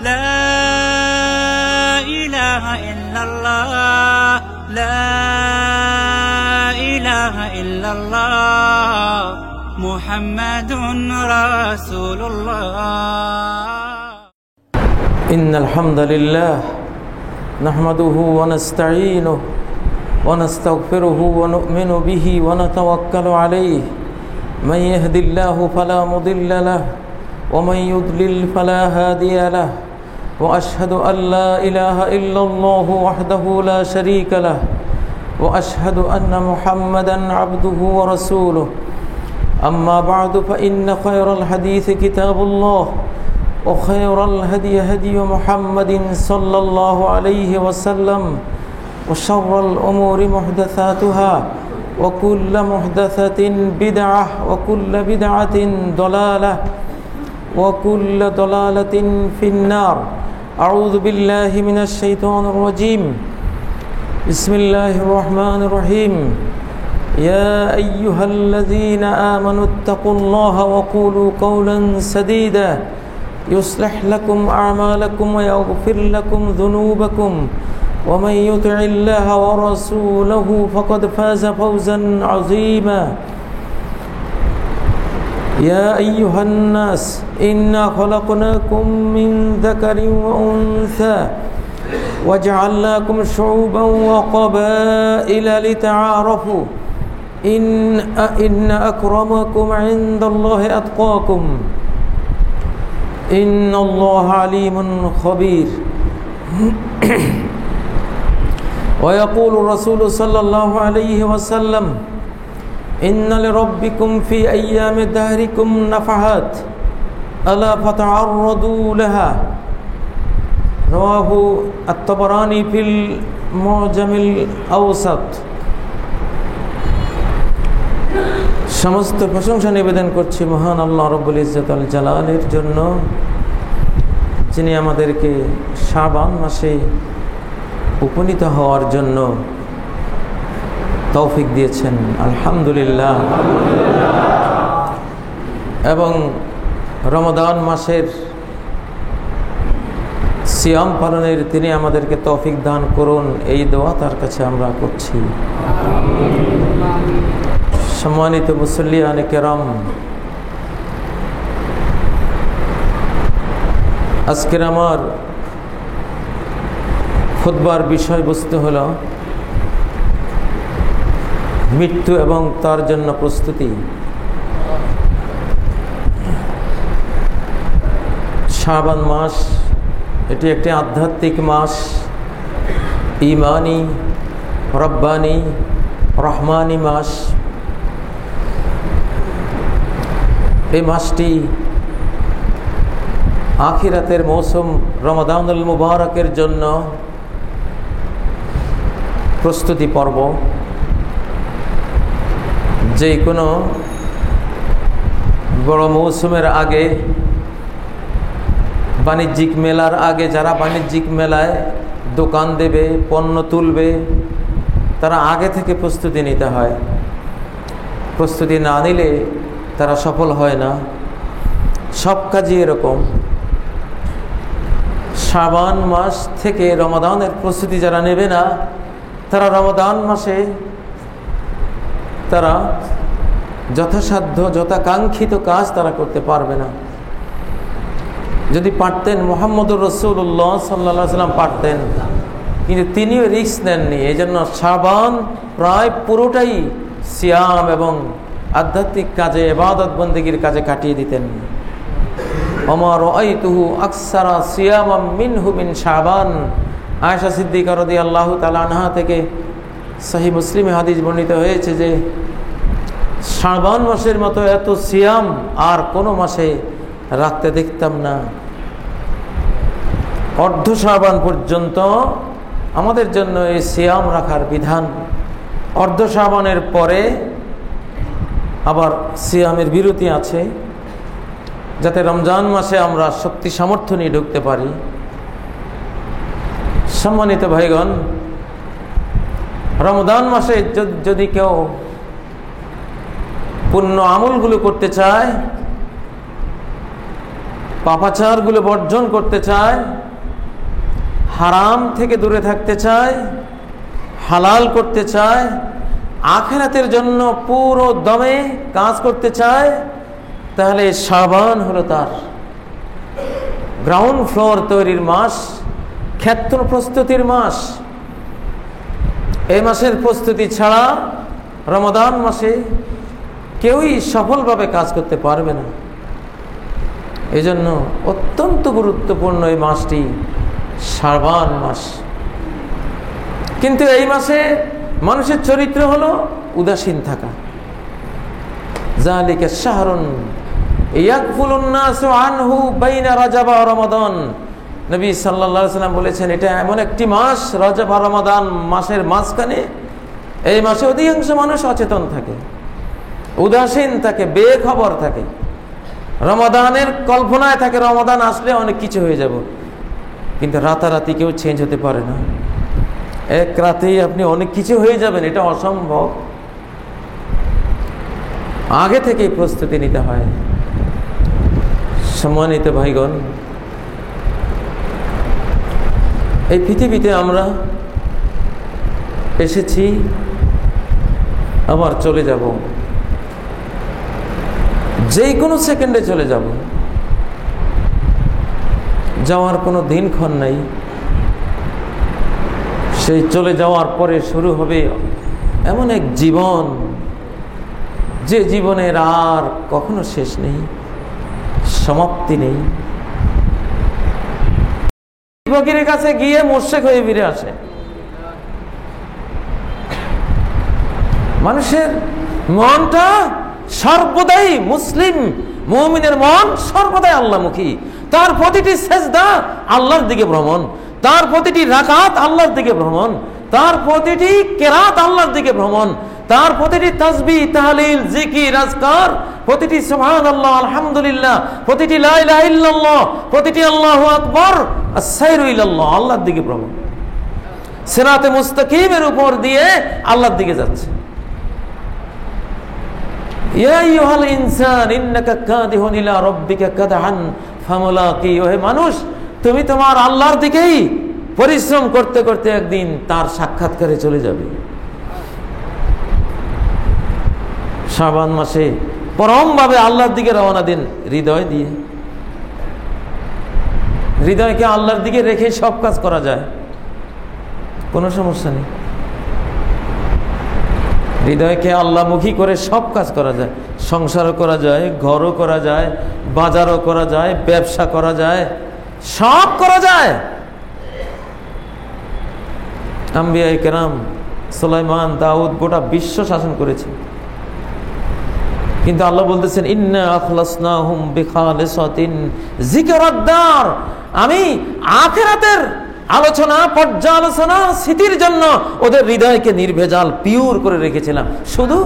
لا إله إلا الله لا إله إلا الله محمد رسول الله. إن الحمد لله نحمده ونستعينه ونستغفره ونؤمن به ونتوكل عليه من يهد الله فلا مضل له ومن يضلل فلا هادي له وأشهد أن لا إله إلا الله وحده لا شريك له وأشهد أن محمدا عبده ورسوله. أما بعد فإن خير الحديث كتاب الله وخير الهدي هدي محمد صلى الله عليه وسلم وشر الأمور محدثاتها وكل محدثة بدعة وكل بدعة ضلالة وكل ضلالة في النار. أعوذ بالله من الشيطان الرجيم. بسم الله الرحمن الرحيم. يا أيها الذين آمنوا اتقوا الله وقولوا قولا سديدا يصلح لكم أعمالكم ويغفر لكم ذنوبكم ومن يطع الله ورسوله فقد فاز فوزا عظيما. يا أيها الناس إنا خلقناكم من ذكر وأنثى وجعلناكم شعوبا وقبائل لتعارفوا إن أكرمكم عند الله أتقاكم إن الله عليم خبير. ويقول الرسول صلى الله عليه وسلم إن لربكم في أيام دهركم نفحات ألا فتعرضوا لها. رواه الطبراني في المعجم الأوسط. সমস্ত প্রশংসা নিবেদন করছি মহান আল্লাহ রব্বুল ইজ্জত আল জালালের জন্য, যিনি আমাদেরকে শাবান মাসে উপনীত হওয়ার জন্য তৌফিক দিয়েছেন, আলহামদুলিল্লাহ। এবং রমাদান মাসের সিয়াম পালনের তিনি আমাদেরকে তৌফিক দান করুন, এই দোয়া তার কাছে আমরা করছি। সম্মানিত মুসল্লিয়ানে কেরাম, আজকের আমার খুতবার বিষয়বস্তু হল মৃত্যু এবং তার জন্য প্রস্তুতি। শাবান মাস এটি একটি আধ্যাত্মিক মাস, ঈমানি, রব্বানি, রহমানি মাস। এই মাসটি আখিরাতের মৌসুম রমাদানুল মুবারকের জন্য প্রস্তুতি পর্ব। যে কোনো বড় মৌসুমের আগে, বাণিজ্যিক মেলার আগে যারা বাণিজ্যিক মেলায় দোকান দেবে, পণ্য তুলবে, তারা আগে থেকে প্রস্তুতি নিতে হয়। প্রস্তুতি না নিলে তারা সফল হয় না। সব কাজই এরকম। শাবান মাস থেকে রমাদানের প্রস্তুতি যারা নেবে না, তারা রমাদান মাসে তারা যথাসাধ্য যথাকাঙ্ক্ষিত কাজ তারা করতে পারবে না। যদি পারতেন, মুহাম্মদুর রাসূলুল্লাহ সাল্লাল্লাহু আলাইহি ওয়াসাল্লাম পারতেন, কিন্তু তিনিও রিস্ক নেননি। এই জন্য শাবান প্রায় পুরোটাই সিয়াম এবং আধ্যাত্মিক কাজে, ইবাদত বন্দেগীর কাজে কাটিয়ে দিতেন। ওমা রাআইতুহু আকসারা সিয়ামাম মিনহু মিন শাবান। আয়েশা সিদ্দিকা রাদিয়াল্লাহু তাআলা আনহা থেকে সহিহ মুসলিমে হাদিস বর্ণিত হয়েছে যে শাবান মাসের মতো এত সিয়াম আর কোনো মাসে রাখতে দেখতাম না। অর্ধ শাবান পর্যন্ত আমাদের জন্য এই সিয়াম রাখার বিধান। অর্ধ শাবানের পরে আবার সিয়ামের বিরতি আছে, যাতে রমজান মাসে আমরা শক্তি সামর্থ্য নিয়ে ঢুকতে পারি। সম্মানিত ভাইগণ, রমজান মাসে যদি কেউ পুণ্য আমলগুলো করতে চায়, পাপাচারগুলো বর্জন করতে চায়, হারাম থেকে দূরে থাকতে চায়, হালাল করতে চায়, আখিরাতের জন্য পুরো দমে কাজ করতে চায়, তাহলে শাবান হলো তার গ্রাউন্ড ফ্লোর তৈরির মাস, ক্ষেত্র প্রস্তুতির মাস। এই মাসের প্রস্তুতি ছাড়া রমাদান মাসে কেউই সফলভাবে কাজ করতে পারবে না। এই জন্য অত্যন্ত গুরুত্বপূর্ণ এই মাসটি শাবান মাস। কিন্তু এই মাসে মানুষের চরিত্র হলো উদাসীন থাকা। যালিকা শাহরুন ইয়াগফুলুন নাসু আনহু বাইনা রাজাব ওয়া রমাদান। নবী সাল্লাল্লাহু আলাইহি ওয়াসাল্লাম বলেছেন, এটা এমন একটি মাস, রজব আর রমাদান মাসের মাঝখানে, এই মাসে অধিকাংশ মানুষ অচেতন থাকে, উদাসীন থাকে, বেখবর থাকে, রমাদানের কল্পনায় থাকে রমাদান আসলে অনেক কিছু হয়ে যাব। কিন্তু রাতারাতি কেউ চেঞ্জ হতে পারে না। এক রাতেই আপনি অনেক কিছু হয়ে যাবেন, এটা অসম্ভব। আগে থেকেই প্রস্তুতি নিতে হয়। সম্মানিত ভাইগণ, এই পৃথিবীতে আমরা এসেছি, আবার চলে যাব, যে কোনো সেকেন্ডে চলে যাব। যাওয়ার কোনো দিনক্ষণ নাই। সেই চলে যাওয়ার পরে শুরু হবে এমন এক জীবন, যে জীবনের আর কখনো শেষ নেই, সমাপ্তি নেই। ফকিরের কাছে গিয়ে মোশেক হয়ে ফিরে আসে। মানুষের মনটা সর্বদাই, মুসলিম মুমিনের মন সর্বদাই আল্লাহমুখী। তার প্রতিটি সেজদা আল্লাহর দিকে ভ্রমণ, তার প্রতিটি রাকাত আল্লাহর দিকে ভ্রমণ, তার প্রতিটি কেরাত আল্লাহর দিকে ভ্রমণ, তার প্রতিটি তাসবিহ, তাহলিল, জিকির, আজকার, প্রতিটি সুবহানাল্লাহ, আলহামদুলিল্লাহ, প্রতিটি লা ইলাহা ইল্লাল্লাহ, প্রতিটি আল্লাহু আকবার, আস-সাইরু ইলাল্লাহ, আল্লাহর দিকে ভ্রমণ। সিরাতে মুস্তাকিমের উপর দিয়ে আল্লাহর দিকে যাচ্ছে। ইয়া আইয়ুহাল ইনসান ইন্নাকা কাদিহুন ইলা রাব্বিকা কাদহান ফামুলাকি। ওহে মানুষ, তুমি তোমার আল্লাহর দিকেই পরিশ্রম করতে করতে একদিন তার সাক্ষাৎকারে চলে যাবে। শাবান মাসে পরমভাবে আল্লাহর দিকে রওনা দিন, হৃদয় দিয়ে। হৃদয়কে আল্লাহর দিকে রেখে সব কাজ করা যায়, কোনো সমস্যা নেই। হৃদয়কে আল্লাহমুখী করে সব কাজ করা যায়। সংসারও করা যায়, ঘরও করা যায়, বাজারও করা যায়, ব্যবসা করা যায়, সব করা যায়। আম্বিয়া কেরাম সুলাইমান, দাউদ গোটা বিশ্ব শাসন করেছে। কিন্তু আল্লাহ বলতেছেন, ইন্না আখলাসনাহুম বিখালিসাতিন যিকরাদ-দার, আমি আখিরাতের আলোচনা, পর্যালোচনা, স্মৃতির জন্য ওদের হৃদয়কে নির্ভেজাল পিওর করে রেখেছিলাম। শুধু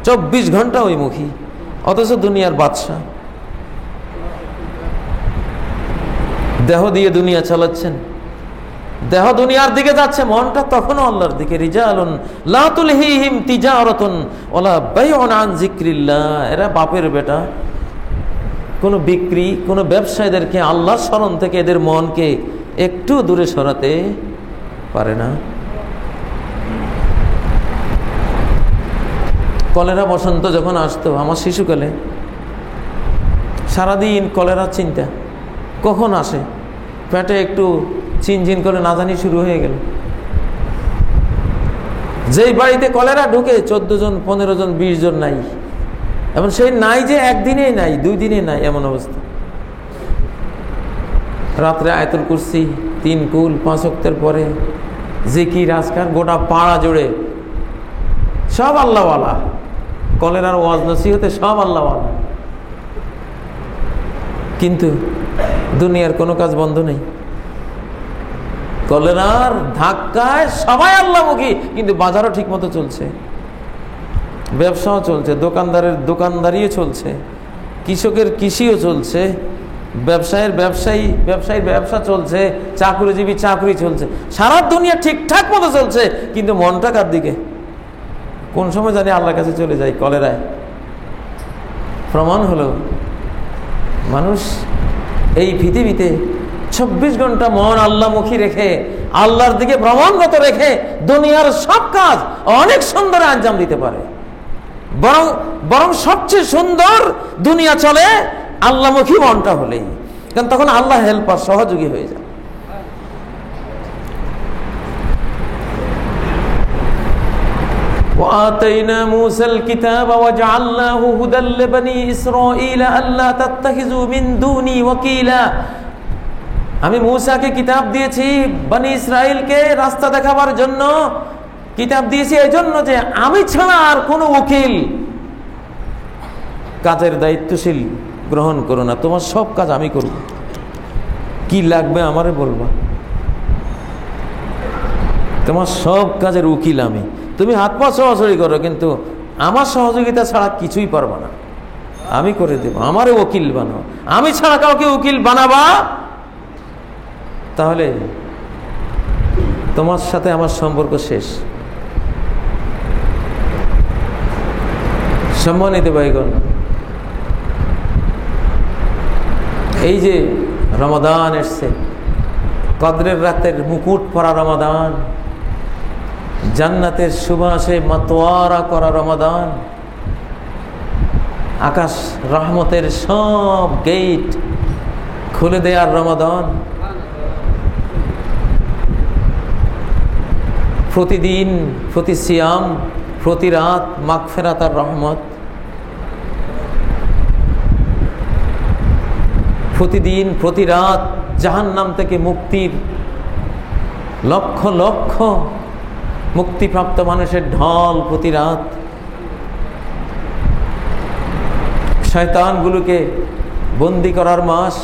24 ঘন্টা ওই মুখী, অথচ দুনিয়ার বাদশা, দেহ দিয়ে দুনিয়া চালাচ্ছেন, দেহ দুনিয়ার দিকে যাচ্ছে, মনটা তখনও আল্লাহর দিকে। রিজালুন লা তুলহিহিম তিজারাতুন ওয়ালা বাইউন আন যিকরিল্লাহ। এরা বাপের বেটা, কোনো বিক্রি, কোনো ব্যবসায়ীদেরকে আল্লাহর স্মরণ থেকে এদের মনকে একটু দূরে সরাতে পারে না। কলেরা বসন্ত যখন আসতো আমার শিশুকালে, সারাদিন কলেরার চিন্তা, কখন আসে, পেটে একটু চিনচিন করে নাজানি শুরু হয়ে গেল। যেই বাড়িতে কলেরা ঢুকে 14 জন, 15 জন, 20 জন নাই, এবং সেই নাই যে একদিনেই নাই, 2 দিনে নাই, এমন অবস্থা। রাত্রে আয়াতুল কুরসি 3 কুল 5 ওয়াক্তের পরে জিকির, আজকার, গোটা পাড়া জুড়ে সব আল্লাহওয়ালা। কলেরার ওয়াজ নসিহতে সব আল্লাহওয়ালা, কিন্তু দুনিয়ার কোনো কাজ বন্ধ নেই। কলেরার ধাক্কায় সবাই আল্লাহমুখী, কিন্তু বাজারও ঠিক মতো চলছে, ব্যবসাও চলছে, দোকানদারের দোকানদারিও চলছে, কৃষকের কৃষিও চলছে, ব্যবসায়ীর ব্যবসা চলছে, চাকরিজীবী চাকরি চলছে, সারা দুনিয়া ঠিকঠাক মতো চলছে, কিন্তু মনটা কার দিকে? কোন সময় জানি আল্লাহর কাছে চলে যায় কলেরায়। প্রমাণ হলো মানুষ এই পৃথিবীতে 24 ঘন্টা মন আল্লাহমুখী রেখে, আল্লাহর দিকে ভ্রমণরত রেখে দুনিয়ার সব কাজ অনেক সুন্দর আঞ্জাম দিতে পারে। বরং সবচেয়ে সুন্দর দুনিয়া চলে আল্লাহমুখী মনটা হলেই, কারণ তখন আল্লাহ হেল্পার, সহযোগী হয়ে যায়। وآتينا موسى الكتاب وجعلناه هدى لبني إسرائيل ألا تتخذوا من دوني وكيلا। আমি মূসাকে কিতাব দিয়েছি, বনি ইসরাইলকে রাস্তা দেখাবার জন্য কিতাব দিয়েছি, এই জন্য যে আমি ছাড়া আর কোনো উকিল, কাজের দায়িত্বশীল গ্রহণ করো না, তোমার সব কাজ আমি করব, কি লাগবে আমারে বলবা, তোমার সব কাজের উকিল আমি, তুমি হাত পা সরাসরি করো, কিন্তু আমার সহযোগিতা ছাড়া কিছুই পারবা না, আমি করে দেব, আমারে উকিল বানাও। আমি ছাড়া কাউকে উকিল বানাবা, তাহলে তোমার সাথে আমার সম্পর্ক শেষ। সম্মানিত ভাইগণ, এই যে রমাদান এসছে, কদরের রাতের মুকুট পরা রমাদান, জান্নাতের সুবাসে মাতোয়ারা করা রমাদান, আকাশ রহমতের সব গেট খুলে দেয়ার রমাদান, প্রতিদিন, প্রতি সিয়াম, প্রতি রাত মাগফিরাত আর রহমত, প্রতিদিন প্রতি রাত জাহান্নাম থেকে মুক্তির লক্ষ লক্ষ মুক্তিপ্রাপ্ত মানুষের ঢল প্রতি রাত, শয়তানগুলোকে বন্দী করার মাস,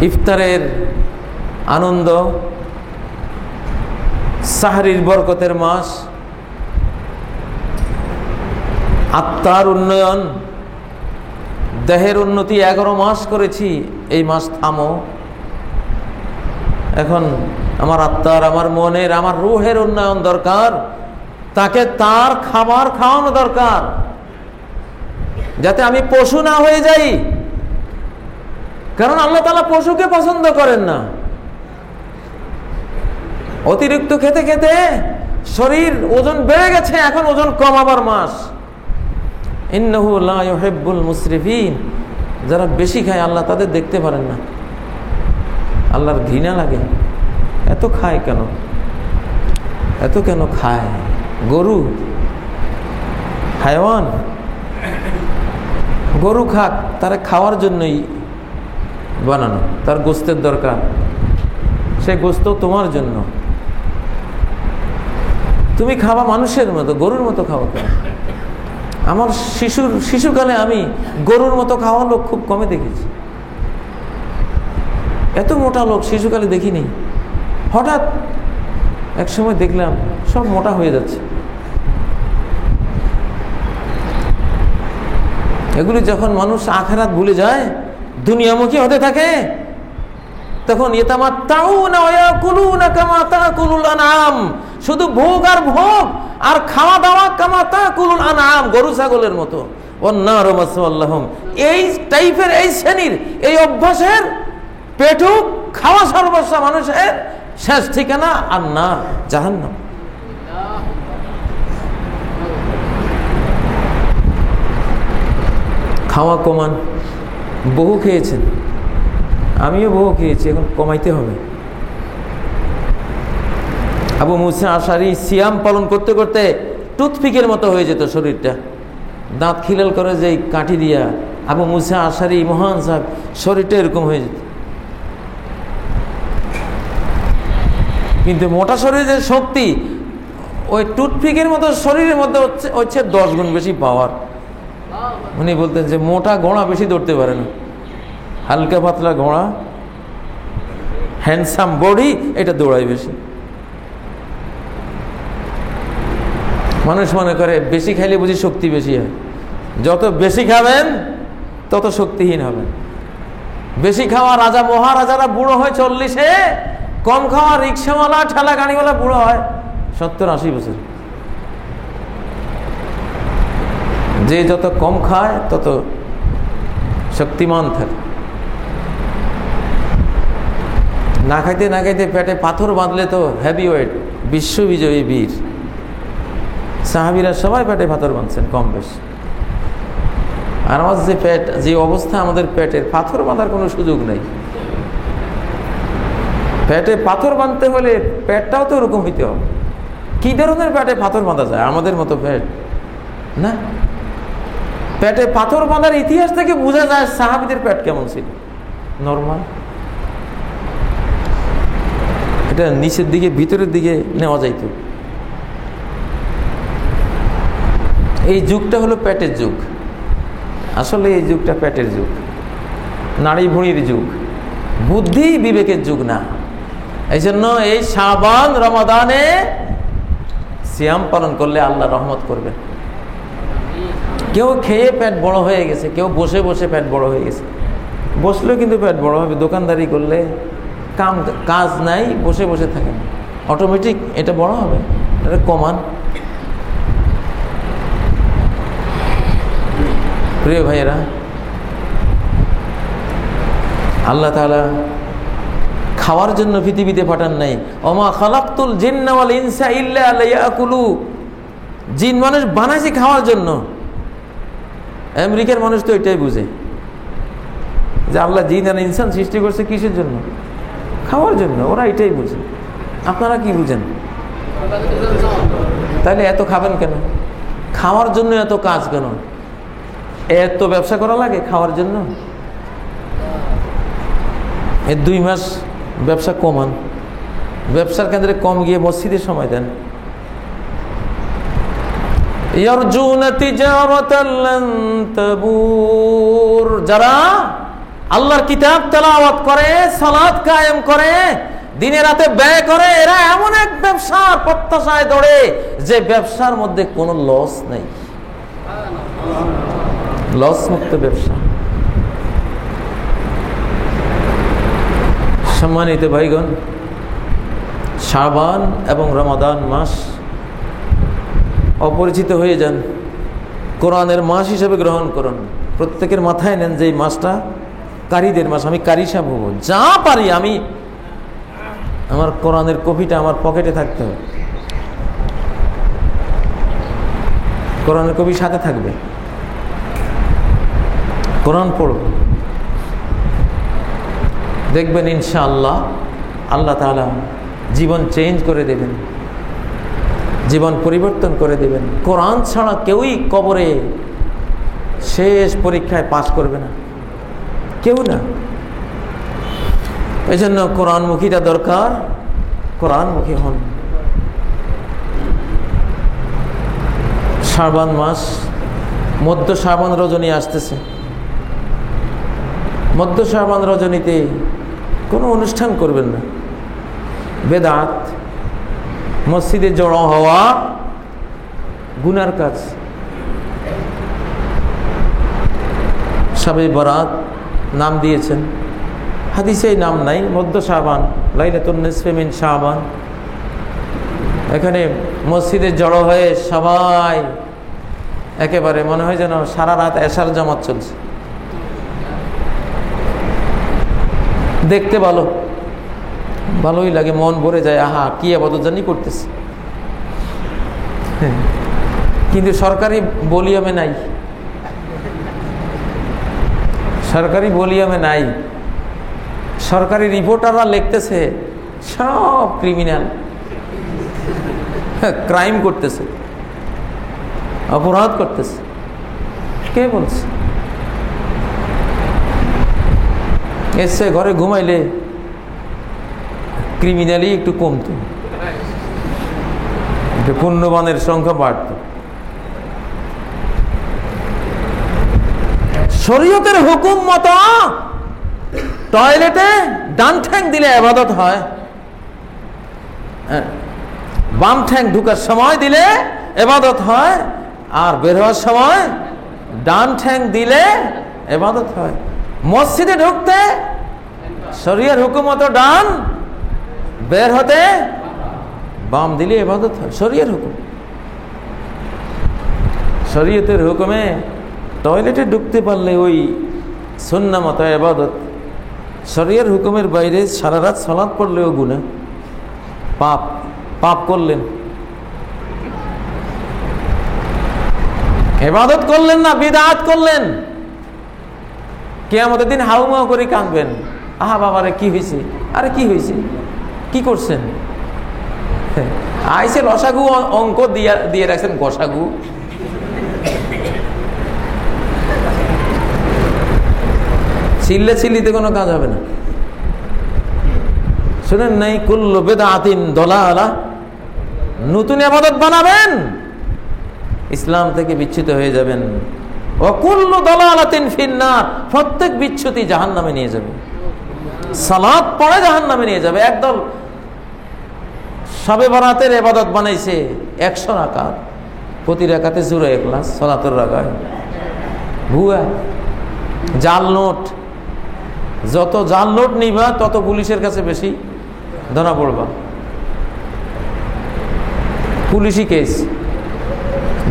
ইফতারের আনন্দ, সাহরির বরকতের মাস, আত্মার উন্নয়ন, দেহের উন্নতি 11 মাস করেছি, এই মাস থামো। এখন আমার আত্মার, আমার মনের, আমার রুহের উন্নয়ন দরকার, তাকে তার খাবার খাওয়ানো দরকার, যাতে আমি পশু না হয়ে যাই। কারণ আল্লাহ তাআলা পশুকে পছন্দ করেন না। অতিরিক্ত খেতে খেতে শরীর ওজন বেড়ে গেছে, এখন ওজন কমাবার মাস। ইন্নাহু লা ইউহিব্বুল মুসরিফিন, যারা বেশি খায় আল্লাহ তাদের দেখতে পারেন না, আল্লাহর ঘৃণা লাগে। এত খায় কেন, এত কেন খায়? গরু হায়াওয়ান, গরু খাক, তারা খাওয়ার জন্যই বানানো, তার গোস্তের দরকার, সে গোস্ত তোমার জন্য। তুমি খাওয়া মানুষের মতো, গরুর মতো খাওয়া কেন? আমার শিশুকালে আমি গরুর মতো খাওয়া লোক খুব কমে দেখেছি। এত মোটা লোক শিশুকালে দেখিনি, হঠাৎ এক সময় দেখলাম সব মোটা হয়ে যাচ্ছে। এগুলি যখন মানুষ আখিরাত ভুলে যায়, দুনিয়ামুখী হতে থাকে, তখন ইয়াতামাত্তাউনা ওয়া ইয়াকুলুনা কামা তাকুলুল আনআম, শুধু ভোগ আর ভোগ আর খাওয়া দাওয়া কামা তাকুলুল আনআম, গরু ছাগলের মতো। ওয়ান্নারু মাসওয়াল্লাহুম, এই টাইপের, এই শ্রেণীর, এই অভ্যাসের পেটুক খাওয়া সর্বস্ব মানুষের শেষ ঠিকানা আর না জাহান্নাম। খাওয়া কমান। বহু খেয়েছেন, আমিও বহু খেয়েছি, এখন কমাইতে হবে। আবু মুসা আশারি সিয়াম পালন করতে করতে টুথপিকের মতো হয়ে যেত শরীরটা, দাঁত খিলাল করে যে কাঠি দিয়া। আবু মুসা আশারি মহান সাহেব, শরীরটা এরকম হয়ে যেত। কিন্তু মোটা শরীরের শক্তি ওই টুথপিকের মতো শরীরের মধ্যে হচ্ছে 10 গুণ বেশি পাওয়ার। উনি বলতেন যে মোটা ঘোড়া বেশি দৌড়তে পারে না, হালকা পাতলা ঘোড়া, হ্যান্ডসাম বডি, এটা দৌড়ায় বেশি। মানুষ মনে করে বেশি খাইলে বুঝি শক্তি বেশি হয়। যত বেশি খাবেন তত শক্তিহীন হবেন। বেশি খাওয়া রাজা মহারাজারা বুড়ো হয় 40-এ, কম খাওয়া রিক্সাওয়ালা ঠেলা গাড়িওয়ালা বুড়ো হয় 70-80 বছর। যে যত কম খায় তত শক্তিমান থাকে। না খাইতে না খাইতে পেটে পাথর বাঁধলে তো হেভি ওয়েট, বিশ্ববিজয়ী বীর সাহাবীরা সবাই পেটে পাথর বাঁধছেন কম বেশি। আর আমার যে পেট, যে অবস্থা আমাদের পেটের, পাথর বাঁধার কোনো সুযোগ নেই। পেটে পাথর বাঁধতে হলে পেটটাও তো ওরকম হইতে হবে। কি ধরনের পেটে পাথর বাঁধা যায়? আমাদের মতো পেট না। পেটে পাথর বাঁধার ইতিহাস থেকে বোঝা যায় সাহাবীদের পেট কেমন ছিল, নরমাল। এটা নিচের দিকে ভিতরের দিকে নেওয়া যাইত। এই যুগটা হলো পেটের যুগ। আসলে এই যুগটা পেটের যুগ, নাড়ি ভুঁড়ির যুগ, বুদ্ধি বিবেকের যুগ না। এই জন্য এই শাবান রমাদানে সিয়াম পালন করলে আল্লাহ রহমত করবেন। কেউ খেয়ে পেট বড় হয়ে গেছে, কেউ বসে বসে পেট বড় হয়ে গেছে। বসলেও কিন্তু পেট বড় হবে। দোকানদারি করলে কাজ নাই, বসে বসে থাকেন, অটোমেটিক এটা বড় হবে। এটা কমান। প্রিয় ভাইয়েরা, আল্লাহ তাআলা খাওয়ার জন্য পৃথিবীতে পাঠান নাই। ওমা খালাকতুল জিন্না ওয়াল ইনসা ইল্লা লিয়াকুলু। জিন মানুষ বানাইছে খাওয়ার জন্য। আমেরিকার মানুষ তো এটাই বুঝে যে আল্লাহ জিন আর ইনসান সৃষ্টি করছে কিসের জন্য? খাওয়ার জন্য। ওরা এটাই বুঝে। আপনারা কি বুঝেন? তাহলে এত খাবেন কেন? খাওয়ার জন্য এত কাজ কেন? এত ব্যবসা করা লাগে খাওয়ার জন্য? এই 2 মাস ব্যবসা কমান, ব্যবসার কেন্দ্রে কম গিয়ে মসজিদে সময় দেন। যারা আল্লাহর কিতাব তেলাওয়াত করে, সালাত কায়েম করে, দিনে রাতে ব্যয় করে, এরা এমন এক ব্যবসার প্রত্যাশায় দৌড়ে যে ব্যবসার মধ্যে কোনো লস নেই, লস মুক্ত ব্যবসা। সম্মানিত ভাইগণ, শাবান এবং রমাদান মাস অপরিচিত হয়ে যান, কোরআনের মাস হিসেবে গ্রহণ করুন। প্রত্যেকের মাথায় নেন যে এই মাসটা কারীদের মাস। আমি কারি সাহেব হবো, যা পারি আমি, আমার কোরআনের কপিটা আমার পকেটে থাকতে হবে, কোরআনের কপি সাথে থাকবে, কোরআন পড়ব। দেখবেন ইনশাআল্লাহ আল্লাহ তাআলা জীবন চেঞ্জ করে দেবেন, জীবন পরিবর্তন করে দেবেন। কোরআন ছাড়া কেউই কবরে শেষ পরীক্ষায় পাস করবে না, কেউ না। এই জন্য কোরআনমুখীটা দরকার, কোরআনমুখী হন। শাবান মাস, মধ্য শাবান রজনী আসতেছে। মধ্য শাবান রজনীতে কোনো অনুষ্ঠান করবেন না, বেদাত। মসজিদে জড়ো হওয়া গুনার কাজ। শবে বরাত নাম দিয়েছেন, হাদিসে নাম নাই। মধ্য শাবান, লাইলাতুন নিসফে মিন শাবান। এখানে মসজিদে জড়ো হয়ে সবাই একেবারে মনে হয় যেন সারা রাত এশার জামাত চলছে। দেখতে ভালো, ভালোই লাগে, মন ভরে যায়, আহা কি আবাদত জানি করতেছে। কিন্তু সরকারি ভলিউমে নাই, সরকারি ভলিউমে নাই। সরকারি রিপোর্টাররা লিখতেছে সব ক্রিমিনাল, ক্রাইম করতেছে, অপরাধ করতেছে। কে বলছে? এসে ঘরে ঘুমাইলে ক্রিমিনালি একটু কমতো, একটু পুণ্যবানের সংখ্যা বাড়ত। শরীয়তের হুকুম মতো টয়লেটে ডান ঠ্যাং দিলে ইবাদত হয়, বাম ঠ্যাং ঢুকার সময় দিলে ইবাদত হয়, আর বের হওয়ার সময় ডান ঠ্যাং দিলে ইবাদত হয়। মসজিদে ঢুকতে শরীয়তের হুকুম মতো ডান, বের হতে বাম দিলে ইবাদত হয়। শরীয়তের হুকুম, শরীয়তের হুকুমে টয়লেটে ঢুকতে পারলে ওই সুন্নাহ মতো ইবাদত, শরীয়তের হুকুমের বাইরে সারা রাত সালাত পড়লেও গুনাহ, পাপ। পাপ করলেন, ইবাদত করলেন না, বিদআত করলেন। কিয়ামতের দিন হাউমাউ করে কাঁদবেন, আহা বাবারে কি হয়েছে, আরে কি হয়েছে, কি করছেন? আইসে লসাগু অঙ্ক দিয়ে রাখছেন গসাগু। চিল্লিতে কোনো কাজ হবে না। শুনেন নাই, কুল্লু বিদআতিন দালালা, নতুন ইবাদত বানাবেন, ইসলাম থেকে বিচ্যুত হয়ে যাবেন। ওয়া কুল্লু দালালাতিন ফিন্নার, প্রত্যেক বিচ্যুতি জাহান্নামে নিয়ে যাবে। সালাত পড়ে জাহান্নামে নিয়ে যাবে। একদল শবে বরাতের ইবাদত বানাইছে 100 রাকাত, প্রতি রাকাতে সূরা ইখলাস, সালাতুর রাকাত। ভুয়া, জাল নোট। যত জাল নোট নিবা তত পুলিশের কাছে বেশি ধরা পড়বা। পুলিশি কেস,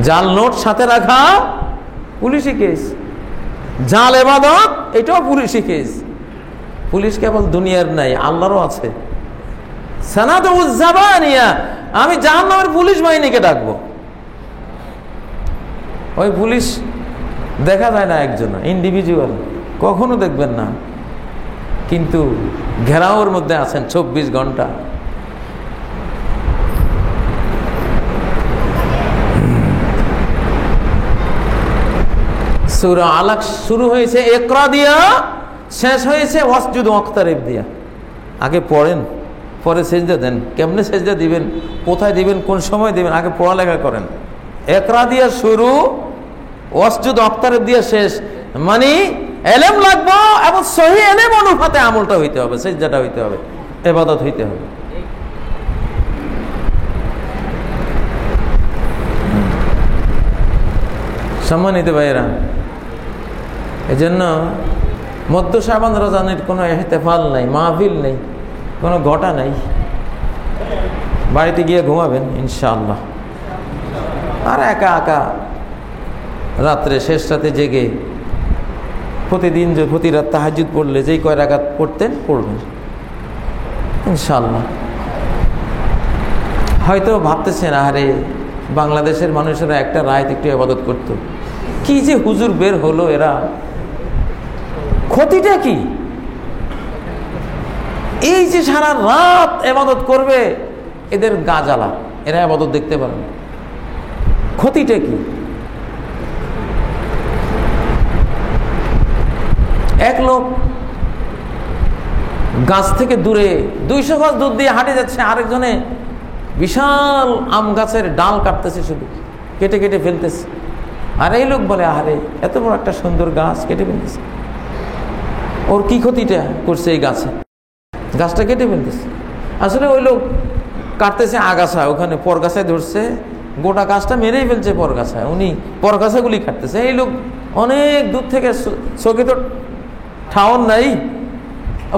জাল নোট সাথে রাখা পুলিশি কেস, জাল ইবাদত এটাও পুলিশি কেস। পুলিশ কেবল দুনিয়ার নাই, আল্লাহরও আছে। সানাদুজ জাবানিয়া, আমি জাহান্নামের পুলিশ বাহিনীকে ডাকবো। ওই পুলিশ দেখা যায় না, একজন ইন্ডিভিজুয়াল কখনো দেখবেন না, কিন্তু ঘেরাওর মধ্যে আছেন 24 ঘন্টা। সূরা আলাক শুরু হয়েছে ইকরা দিয়া, শেষ হয়েছে ওয়াসজুদ ওয়াক্তারিব দিয়া। আগে পড়েন, পরে সেজদা দেন। কেমনে সেজদা দিবেন, কোথায় দিবেন, কোন সময় দিবেন, আগে পড়ালেখা করেন। ইকরা দিয়া শুরু, ওয়াসজুদ ওয়াক্তারিব দিয়া শেষ। মানে এলেম লাগবে, এবং সহি এলেম অনুপাতে আমলটা হইতে হবে, সেজদাটা হইতে হবে, ইবাদত হইতে হবে। সম্মানিত ভাইয়েরা, এজন্য মধ্য শাবান রমজানের কোনো ইহতিফাল নাই, মাহফিল নেই, কোনো ঘটা নাই। বাড়িতে গিয়ে ঘুমাবেন ইনশাআল্লাহ। আর একা একা রাত্রে শেষ রাতে জেগে প্রতিদিন প্রতি রাত তাহাজ্জুদ পড়লে যেই কয় রাকাত পড়তেন পড়বেন ইনশাআল্লাহ। হয়তো ভাবতেছেন, আরে বাংলাদেশের মানুষেরা একটা রাত একটু ইবাদত করত, কি যে হুজুর বের হলো, এরা ক্ষতিটা কি? এই যে সারা রাত ইবাদত করবে, এদের গা জ্বালা, এরা ইবাদত দেখতে পারে না, ক্ষতিটা কি? এক লোক গাছ থেকে দূরে 200 গজ দূর দিয়ে হাঁটে যাচ্ছে, আরেকজনে বিশাল আম গাছের ডাল কাটতেছে, শুধু কেটে কেটে ফেলতেছে। আর এই লোক বলে, আরে এত বড় একটা সুন্দর গাছ কেটে ফেলতেছে, ওর কি ক্ষতিটা করছে? এই গাছটা কেটে ফেলতেছে। আসলে ওই লোক কাটতেছে আগাছা, ওখানে পরগাছায় ধরছে, গোটা গাছটা মেরেই ফেলছে পরগাছায়, উনি পরগাছাগুলি কাটতেছে। এই লোক অনেক দূর থেকে, চোখে তো ঠাউর নাই,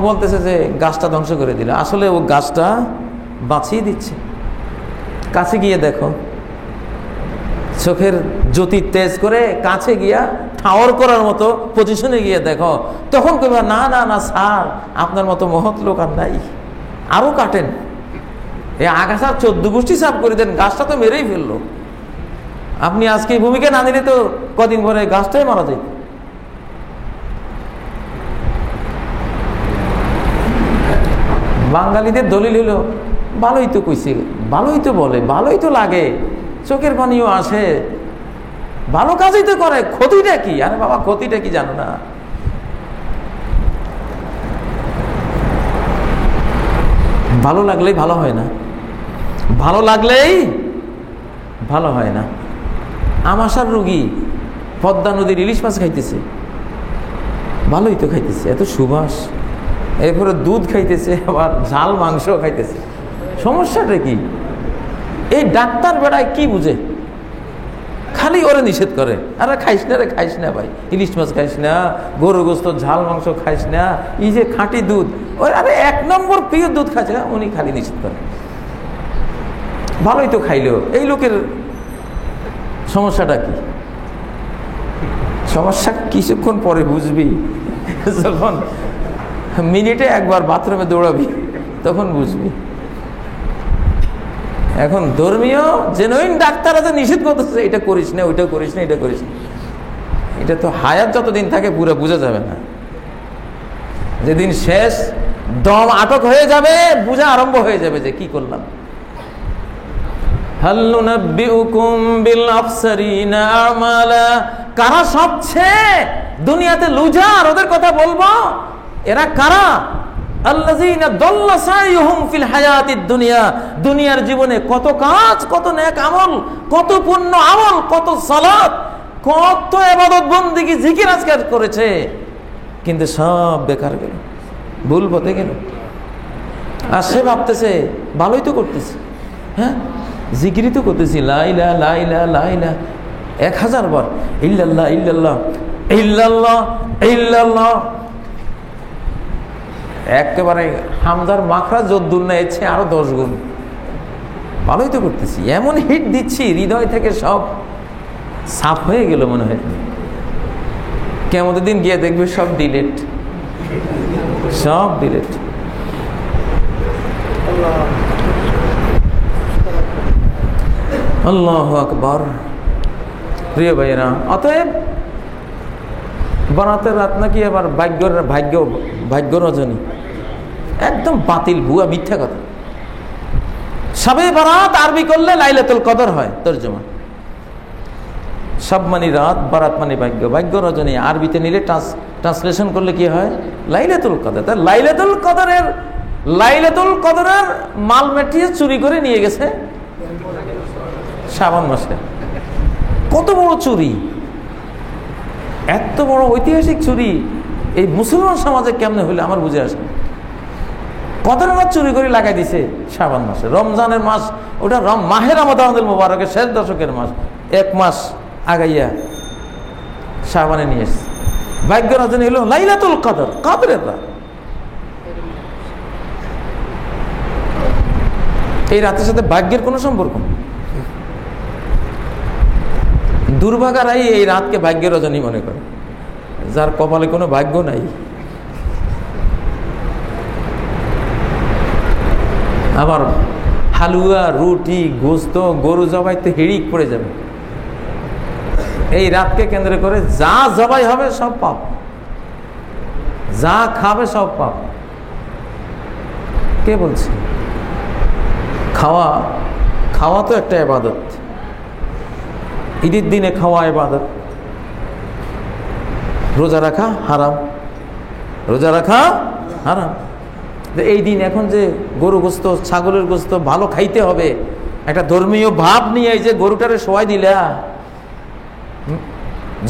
বলতেছে যে গাছটা ধ্বংস করে দিল। আসলে ও গাছটা বাঁচিয়ে দিচ্ছে। কাছে গিয়ে দেখো, চোখের জ্যোতি তেজ করে কাছে গিয়া ঠাওর করার মতো পজিশনে গিয়ে দেখো, তখন কইবা, না না না স্যার, আপনার মতো মহৎ লোক আর নাই, আরো কাটেন, এই আগাছা 14 গোষ্ঠী সাফ করে দেন, গাছটা তো মেরেই ফেললো। আপনি আজকে এই ভূমিকা না দিলে তো কদিন পরে গাছটাই মারা যায়। বাঙালিদের দলিল হলো, ভালোই তো কইছে, ভালোই তো বলে, ভালোই তো লাগে, চোখের পানিও আসে, ভালো কাজই তো করে, ক্ষতিটা কি? আরে বাবা, ক্ষতিটা কি জানো না? ভালো লাগলেই ভালো হয় না, ভালো লাগলেই ভালো হয় না। আমাশার রোগী পদ্মা নদীর ইলিশ মাছ খাইতেছে, ভালোই তো খাইতেছে, এত সুবাস, এরপরে দুধ খাইতেছে, আবার ঝাল মাংস খাইতেছে, সমস্যাটা কি? এই ডাক্তার বেড়ায় কি বুঝে, খালি ওরে নিষেধ করে, আরে খাইস না রে, খাইস না ভাই, ইলিশ মাছ খাইস না, গরু গোস্ত ঝাল মাংস খাইস না, এই যে খাঁটি দুধ, ওই আরে 1 নম্বর প্রিয় দুধ খাচ্ছে না, উনি খালি নিষেধ করে। ভালোই তো খাইলেও, এই লোকের সমস্যাটা কি? সমস্যা কিছুক্ষণ পরে বুঝবি। যখন মিনিটে একবার বাথরুমে দৌড়াবি তখন বুঝবি। এখন ধর্মীয় জেনুইন ডাক্তাররা তো নিষেধ করতেছে, এটা করিস না, ওইটা করিস না, এটা করিস না। এটা তো হায়াত যতদিন থাকে পুরো বোঝা যাবে না। যেদিন শেষ দম আটক হয়ে যাবে, বোঝা আরম্ভ হয়ে যাবে যে কি করলাম। হাল নুনাব্বিউকুম বিল আফসারিনা আমালা, কারা সবচেয়ে দুনিয়াতে লুজার, ওদের কথা বলবো। এরা কারা? আল্লাযীনা দাল্লা সাইয়ুহুম ফিল হায়াতিদ দুনিয়া, দুনিয়ার জীবনে কত কাজ, কত নেক আমল, কত পুণ্য আমল, কত সালাত, কত ইবাদত বন্দেগী জিকির আজকার করেছে, কিন্তু সব বেকার গেল, ভুল পথে গেল। আর সে ভাবতেছে ভালোই তো করতেছি, হ্যাঁ জিকিরই তো করতেছি, লা ইলাহা লা ইলাহা লা ইলাহা 1000 বার, ইল্লাল্লাহ ইল্লাল্লাহ ইল্লাল্লাহ ইল্লাল্লাহ। একেবারে হামজার মাখরা যদ্দুর না, এছে আরো 10 গুণ। ভালোই তো করতেছি, এমন হিট দিচ্ছি হৃদয় থেকে সব সাফ হয়ে গেল মনে হয়। কেমন দিন গিয়ে দেখবে সব ডিলেট, সব ডিলেট। আল্লাহু আকবার। প্রিয় ভাইরা, অতএব বরাতের রাত নাকি আবার ভাগ্য রজনী, একদম বাতিল, ভুয়া, মিথ্যা কথা। শবে বরাত আরবি করলে লাইলাতুল কদর হয় তরজমা। সব মানে রাত, বরাত মানে ভাগ্য, ভাগ্য রজনী আরবিতে নিলে ট্রান্সলেশন করলে কি হয়? লাইলাতুল কদর। তাই লাইলাতুল কদরের মাল মেটিয়ে চুরি করে নিয়ে গেছে শাবান মাসে। কত বড় চুরি, এত বড় ঐতিহাসিক চুরি এই মুসলমান সমাজে কেমনে হইলে আমার বুঝে আসে। কদরের রাত চুরি করে লাগাই দিছে শাবান মাসে, রমজানের মাস, ওটা মাহে রমাদানুল মুবারকের শেষ দশকের মাস, 1 মাস আগাইয়া শাবানে নিয়ে এসছে। ভাগ্য রজনী হলো লাইলাতুল কদর, কদরের রাত। এই রাতের সাথে ভাগ্যের কোনো সম্পর্ক নেই। দুর্ভাগারাই এই রাতকে ভাগ্য রজনী মনে করে, যার কপালে কোনো ভাগ্য নাই। আবার হালুয়া, রুটি, গোস্ত, গরু জবাই তো হিড়িক পড়ে যাবে। এই রাতকে কেন্দ্র করে যা জবাই হবে সব পাপ, যা খাবে সব পাপ। কে বলছে? খাওয়া তো একটা ইবাদত। ঈদের দিনে খাওয়া ইবাদত। রোজা রাখা হারাম, রোজা রাখা হারাম। এই দিন এখন যে গরু গোস্ত, ছাগলের গোস্ত ভালো খাইতে হবে, একটা ধর্মীয় ভাব নিয়ে এই যে গরুটারে শোয়াই দিলা,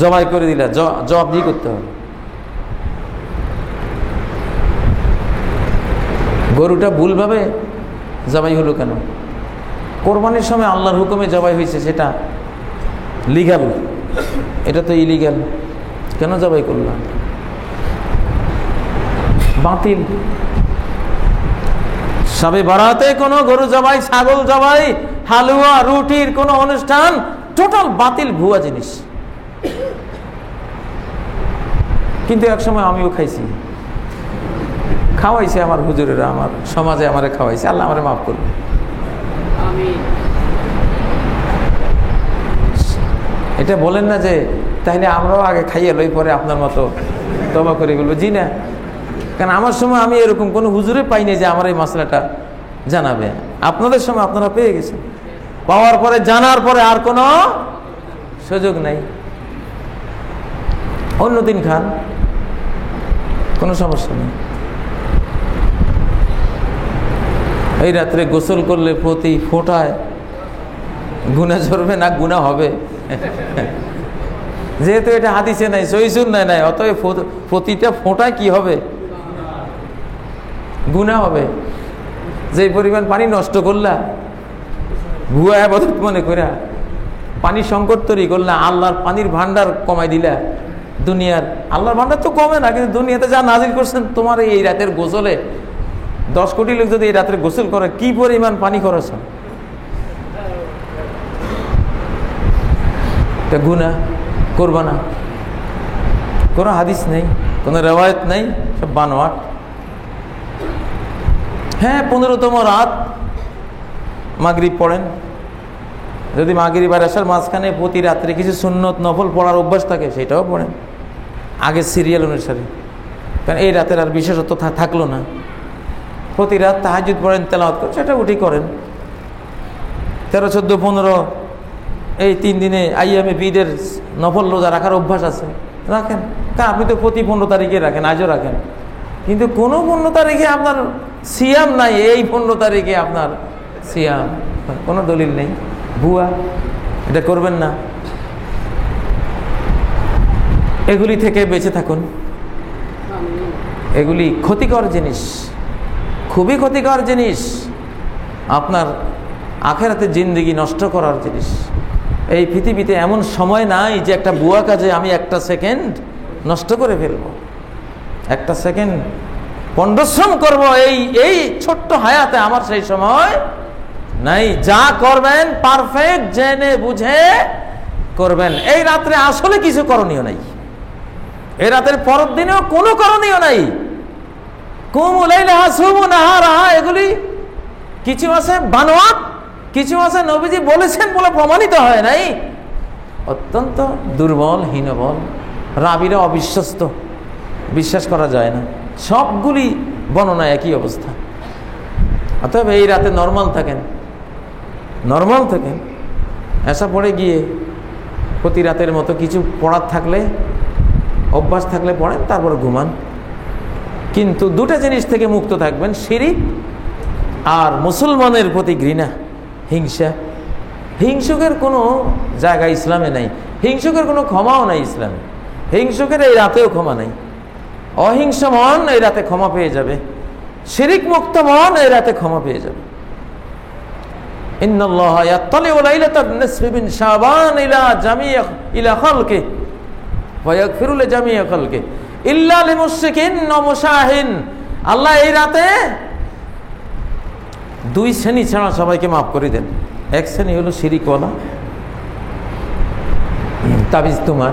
জবাই করে দিলা, জবাবদিহি করতে হবে। গরুটা ভুলভাবে জবাই হলো কেন? কোরবানির সময় আল্লাহর হুকুমে জবাই হয়েছে, সেটা লিগ্যাল, এটা তো ইলিগ্যাল। কেন জবাই করলাম? বাতিল। সবে বরাতে কোনো গরু জবাই, ছাগল জবাই, হালুয়া, রুটির কোনো অনুষ্ঠান টোটাল বাতিল, ভুয়া জিনিস। কিন্তু একসময় আমিও খাইছি, খাওয়াইছে আমার হুজুরেরা, আমার সমাজে আমারে খাওয়াইছে, আল্লাহ আমারে মাফ করবে। এটা বলেন না যে তাইলে আমরাও আগে খাইয়ে লই পরে আপনার মতো তওবা করে বলবো, জি না। কারণ আমার সময় আমি এরকম কোনো হুজুরে পাইনি যে আমার এই মাসলাটা জানাবে। আপনাদের সময় আপনারা পেয়ে গেছেন, পাওয়ার পরে জানার পরে আর কোনো সুযোগ নাই। অন্যদিন খান, কোনো সমস্যা নেই। এই রাত্রে গোসল করলে প্রতি ফোঁটায় গুনাহ ঝরবে না, গুনাহ হবে। যেহেতু এটা হাদিসে নাই, সহিহ সুন্নাহয় নাই, অতএব প্রতিটা ফোঁটায় কি হবে? গুনাহ হবে। যে পরিমাণ পানি নষ্ট করলা, ভুয়া ইবাদত মনে কইরা পানি সংকট তৈরি করলা, আল্লাহর পানির ভান্ডার কমাই দিলা। দুনিয়ার আল্লাহর ভান্ডার তো কমে না, কিন্তু দুনিয়াতে যা নাজিল করছেন তোমার এই রাতের গোসলে, 10 কোটি লোক যদি এই রাত্রে গোসল করে, কি পরিমাণ পানি খরচ হয়? গুনাহ করবা না, কোনো হাদিস নেই। কোনো রেওয়ায়ত নেই, সব বানোয়াট। হ্যাঁ, 15তম রাত মাগরিব পড়েন। যদি মাগরিব আর এশার মাঝখানে প্রতি রাত্রে কিছু সুন্নত নফল পড়ার অভ্যাস থাকে সেটাও পড়েন আগে সিরিয়াল অনুসারে, কারণ এই রাতের আর বিশেষত্ব থাকলো না। প্রতি রাত তাহাজ্জুদ পড়েন, তেলাওয়াত করেন, সেটা উঠি করেন। 13, 14, 15 এই 3 দিনে আইয়ামে বিদের নফল রোজা রাখার অভ্যাস আছে, রাখেন। তা আপনি তো প্রতি 15 তারিখে রাখেন, আজও রাখেন, কিন্তু কোনো 15 তারিখে আপনার সিয়াম নাই, এই 15 তারিখে আপনার সিয়াম, কোনো দলিল নেই, ভুয়া। এটা করবেন না। এগুলি থেকে বেঁচে থাকুন। এগুলি ক্ষতিকর জিনিস, খুবই ক্ষতিকর জিনিস, আপনার আখেরাতে জিন্দেগি নষ্ট করার জিনিস। এই পৃথিবীতে এমন সময় নাই যে একটা বুয়া কাজে আমি একটা সেকেন্ড নষ্ট করে ফেলবো, একটা সেকেন্ড পরিশ্রম করব, এই ছোট্ট হায়াতে আমার সেই সময় নাই। যা করবেন পারফেক্ট জেনে বুঝে করবেন। এই রাত্রে আসলে কিছু করণীয় নাই, এই রাতের পরের দিনেও কোনো করণীয় নাই। কুমু লাইলাহা সুমু নাহারাহা, এগুলি কিছু আছে বানোয়াট, কিছু আছে নবীজি বলেছেন বলে প্রমাণিত হয় নাই, অত্যন্ত দুর্বল, হীনবল, রাবিরা অবিশ্বস্ত, বিশ্বাস করা যায় না। সবগুলি বর্ণনা একই অবস্থা। অতএব এই রাতে নর্মাল থাকেন, নর্মাল থাকেন। এসা পড়ে গিয়ে প্রতি রাতের মতো কিছু পড়ার থাকলে, অভ্যাস থাকলে পড়েন, তারপরে ঘুমান। কিন্তু দুটা জিনিস থেকে মুক্ত থাকবেন, শিরিক আর মুসলমানের প্রতি ঘৃণা, হিংসা। হিংসুকের কোনো জায়গা ইসলামে নাই, হিংসুকের কোনো ক্ষমাও নাই ইসলামে। হিংসুকের এই রাতেও ক্ষমা নাই। অহিংস মন এই রাতে ক্ষমা পেয়ে যাবে, শিরিক মুক্ত মন এই রাতে ক্ষমা পেয়ে যাবে। ইন্নাল্লাহা ইয়াত্তালিউ লাইলাতান নিসফি মিন শাবান ইলা খালকি ওয়া ইয়াগফিরু লিজামিই খালকি ইল্লা লিমুশরিকিন ওয়া মুশাহিন। আল্লাহ এই রাতে 2 শ্রেণী ছাড়া সবাইকে মাফ করে দেন। এক শ্রেণী হলো শিরিকওয়ালা, তাবিজ তোমার,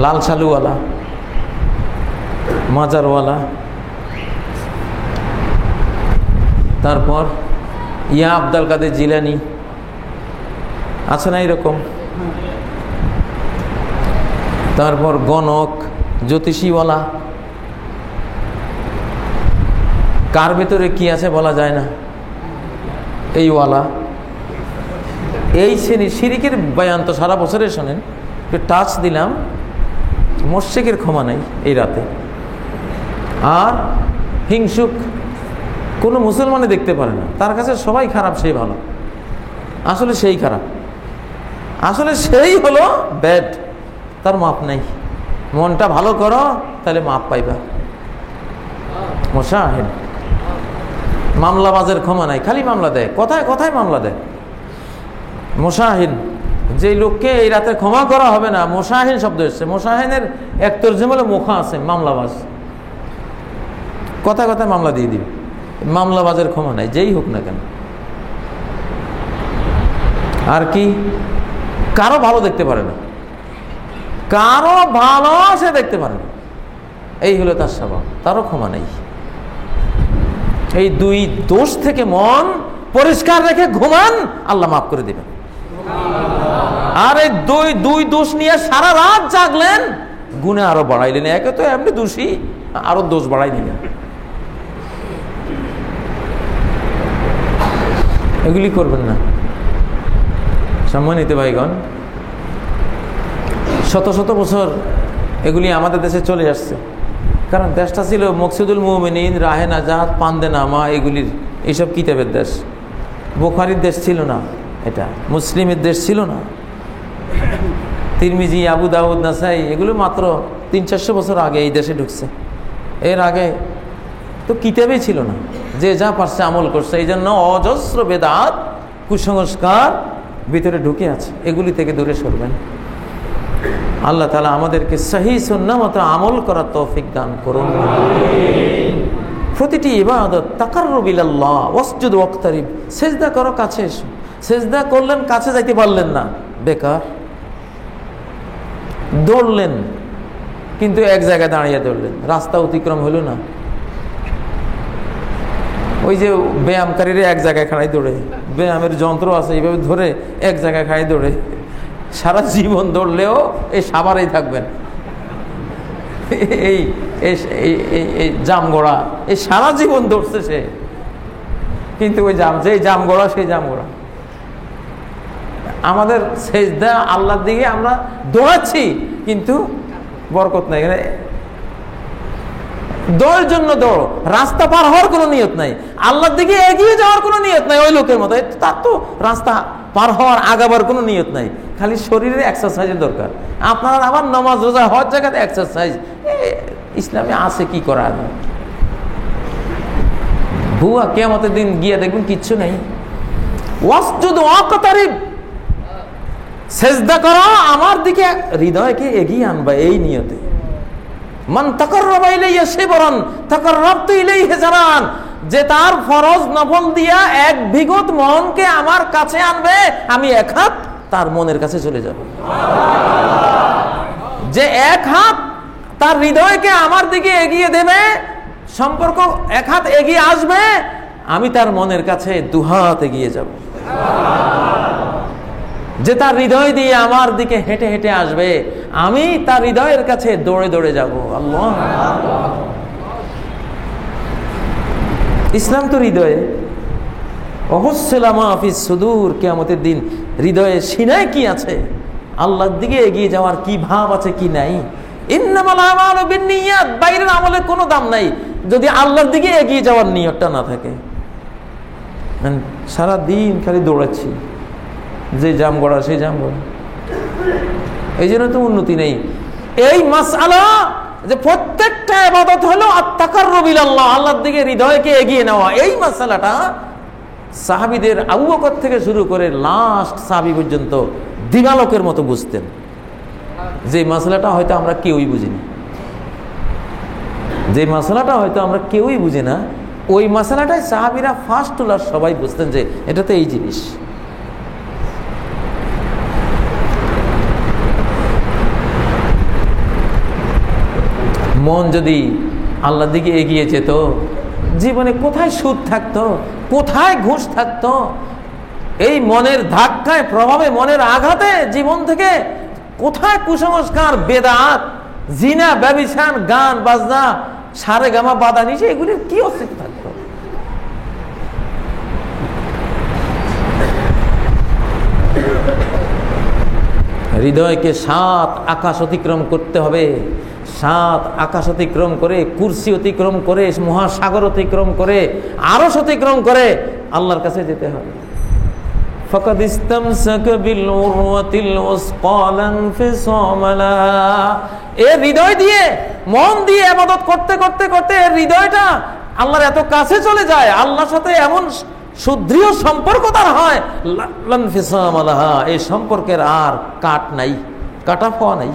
লাল সালুওয়ালা, মাজারওয়ালা, তারপর ইয়া আব্দুল কাদের জিলানি, আছে না এরকম? তারপর গণক, জ্যোতিষীওয়ালা, কার ভেতরে কি আছে বলা যায় না, এইওয়ালা। এই শ্রেণী শিরিকের বয়ান তো সারা বছরে শোনেন, একটু টাচ দিলাম, মুশরিকের ক্ষমা নাই এই রাতে। আর হিংসুক, কোনো মুসলমানে দেখতে পারে না, তার কাছে সবাই খারাপ, সেই ভালো, আসলে সেই খারাপ, আসলে সেই হলো ব্যাড, তার মাপ নাই। মনটা ভালো করো, তাহলে মাপ পাইবা। মুশাহিদ, মামলাবাজের ক্ষমা নাই, খালি মামলা দেয়, কথায় কথায় মামলা দেয়। মুশাহিদ, যে লোককে এই রাতে ক্ষমা করা হবে না, মুশাহিন শব্দ এসছে। মুশাহিনের এক তরজমা হলো মুখা আছে, মামলাবাজ, কথা কথায় মামলা দিয়ে দিবে। মামলাবাজের ক্ষমা নাই, যেই হোক না কেন। আর কি, কারো ভালো দেখতে পারে না, কারো ভালো সে দেখতে পারে না, এই হলো তার স্বভাব, তারও ক্ষমা নেই। এই 2 দোষ থেকে মন পরিষ্কার রেখে ঘুমান, আল্লাহ মাফ করে দিবেন। আর এই 2 দোষ নিয়ে সারা রাত জাগলেন, গুণে আরো বাড়াইলেন। একে তো এমনি দোষী, আরো দোষ বাড়াই দিলেন। এগুলি করবেন না সম্মানিত ভাইগণ। শত শত বছর এগুলি আমাদের দেশে চলে আসছে, কারণ দেশটা ছিল মকসুদুল মুমিনিন, রাহে নাজাত, পান্দে নামা, এগুলির এইসব কিতাবের দেশ। বুখারীর দেশ ছিল না, এটা মুসলিমের দেশ ছিল না। তিরমিজি, আবু দাউদ, নাসাই এগুলো মাত্র 300-400 বছর আগে এই দেশে ঢুকছে। এর আগে তো কিতাবই ছিল না, যে যা পারছে আমল করছে। এই জন্য অজস্র বেদাত, কুসংস্কার ভিতরে ঢুকে আছে। এগুলি থেকে দূরে সরবেন। আল্লাহ তাআলা আমাদেরকে সহি সুন্নাহ মতো আমল করার তৌফিক দান করুন। প্রতিটি ইবাদত তাকাররুব ইলাল্লাহ, ওয়াসজুদ ওয়াক্তারিব, সিজদা করো, কাছে এসো। সিজদা করলেন, কাছে যাইতে পারলেন না, বেকার। দৌড়লেন কিন্তু এক জায়গায় দাঁড়িয়ে ধরলেন, রাস্তা অতিক্রম হলো না। ওই যে ব্যায়ামকারীরা এক জায়গায় খাড়াই দৌড়ে, ব্যায়ামের যন্ত্র আছে এইভাবে ধরে এক জায়গায় খাড়াই দৌড়ে, সারা জীবন দৌড়লেও এই সাবারেই থাকবেন। এই জামগোড়া, এই সারা জীবন দৌড়ছে সে, কিন্তু ওই যেই জামগোড়া সেই জামগোড়া। আমাদের সেজদা আল্লাহর দিকে আমরা দৌড়াচ্ছি, কিন্তু বরকত নাই। দৌড়ের জন্য দৌড়, রাস্তা পার হওয়ার কোনো নিয়ত নাই, আল্লাহর দিকে এগিয়ে যাওয়ার কোনো নিয়ত নাই। ওই লোকের মতো তার তো রাস্তা পার হওয়ার আগাবার কোনো নিয়ত নাই, খালি শরীরে এক্সারসাইজের দরকার। আপনার আবার নামাজ রোজা হওয়ার জায়গাতে এক্সারসাইজ, ইসলামে আছে কি করা? ভুয়া কিয়ামতের দিন গিয়ে দেখবেন কিচ্ছু নেই। ওয়াসজুদ ওয়াকতারিব, সেজদা করো, আমার দিকে হৃদয়কে এগিয়ে আনবা, এই নিয়তে। মান তাকাররাবা ইলাইয়া শিবরান তাকাররাবতু ইলাইহি জারান, যে তার ফরজ নফল দিয়া এক বিগত মনকে আমার কাছে আনবে, আমি এক হাত তার মনের কাছে চলে যাব। যে এক হাত তার হৃদয়কে আমার দিকে এগিয়ে দেবে, সম্পর্ক এক হাত এগিয়ে আসবে, আমি তার মনের কাছে দুহাত এগিয়ে যাব। যে তার হৃদয় দিয়ে আমার দিকে হেঁটে হেঁটে আসবে, আমি তার হৃদয়ের কাছে দৌড়ে দৌড়ে যাব। আল্লাহ, ইসলাম তো হৃদয়ে। অহস্সেলামা ফিস সুদূর, কিয়ামতের দিন হৃদয়ে সিনায় কি আছে, আল্লাহর দিকে এগিয়ে যাওয়ার কি ভাব আছে কি নাই। ইন্নামাল আমালু বিন্নিয়াত, বাইরের আমলের কোনো দাম নাই যদি আল্লাহর দিকে এগিয়ে যাওয়ার নিয়তটা না থাকে। সারা দিন খালি দৌড়াচ্ছি, যে জাম গড়া সেই জাম গড়া, এই জন্য তো উন্নতি নেই। এই মাসআলা যে প্রত্যেকটা ইবাদত হলো আত-তাকাররুব ইলাল্লাহ, আল্লাহর দিকে হৃদয়কে এগিয়ে নেওয়া, এই মাসআলাটা সাহাবীদের আবু বকর থেকে শুরু করে লাস্ট সাহাবী পর্যন্ত দিবালোকের মতো বুঝতেন। যে মাসআলাটা হয়তো আমরা কেউই বুঝি না, যে মাসআলাটা হয়তো আমরা কেউই বুঝি না, ওই মাসআলাটাই সাহাবীরা ফার্স্ট টু লাস্ট সবাই বুঝতেন যে এটা তো এই জিনিস। মন যদি আল্লাহর দিকে এগিয়ে যেত, জীবনে কোথায় সুদ থাকতো, কোথায় ঘুষ থাকতো? এই মনের ধাক্কায়, প্রভাবে, মনের আঘাতে জীবন থেকে কোথায় কুসংস্কার, বেদাত, জিনা, ব্যভিচার, গান বাজনা, সারে গামা বাদা নিচে, এগুলির কি অস্তিত্ব থাকতো? হৃদয়কে 7 আকাশ অতিক্রম করতে হবে। 7 আকাশ অতিক্রম করে, কুরসি অতিক্রম করে, মহাসাগর অতিক্রম করে, আরশ অতিক্রম করে আল্লাহর কাছে যেতে হবে। ফাকাদ ইসতামসাকা বিল উরওয়াতিল উসকা লান ফিসামা লাহা। এই হৃদয় দিয়ে, মন দিয়ে ইবাদত করতে করতে করতে হৃদয়টা আল্লাহর এত কাছে চলে যায়, আল্লাহর সাথে এমন সুদৃঢ় সম্পর্ক তার হয়, লান ফিসামা লাহা, এই সম্পর্কের আর কাট নাই, কাটা পাওয়া নাই।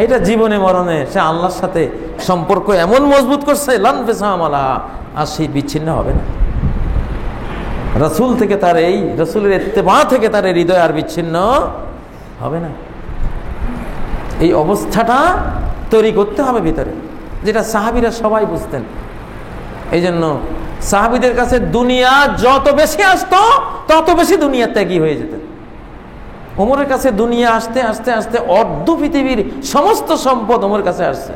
এটা জীবনে মরণে সে আল্লাহর সাথে সম্পর্ক এমন মজবুত করছে, লান ফিসামা লাহা, আর সেই বিচ্ছিন্ন হবে না। রাসূল থেকে তার, এই রাসূলের ইত্তেবা থেকে তার হৃদয় আর বিচ্ছিন্ন হবে না। এই অবস্থাটা তৈরি করতে হবে ভিতরে, যেটা সাহাবীরা সবাই বুঝতেন। এই জন্য সাহাবীদের কাছে দুনিয়া যত বেশি আসতো, তত বেশি দুনিয়া ত্যাগী হয়ে যেতেন। ওমরের কাছে দুনিয়া আসতে আসতে আসতে অর্ধ পৃথিবীর সমস্ত সম্পদ ওমরের কাছে আসছে।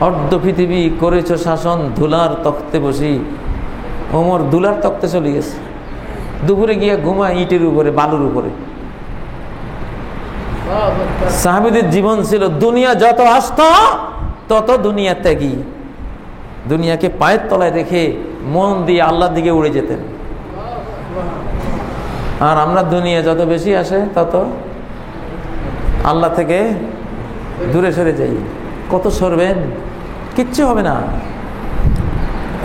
অর্ধ পৃথিবী করেছ শাসন, ধুলার তখ্তে বসি। ওমর ধুলার তখ্তে চলে গেছে, দুপুরে গিয়ে ঘুমায় ইটের উপরে, বালুর উপরে। সাহাবীদের জীবন ছিল দুনিয়া যত আসতো তত দুনিয়া ত্যাগী, দুনিয়াকে পায়ের তলায় রেখে মন দিয়ে আল্লাহর দিকে উড়ে যেতেন। আর আমরা দুনিয়া যত বেশি আসে তত আল্লাহ থেকে দূরে সরে যাই। কত সরবেন? কিচ্ছু হবে না।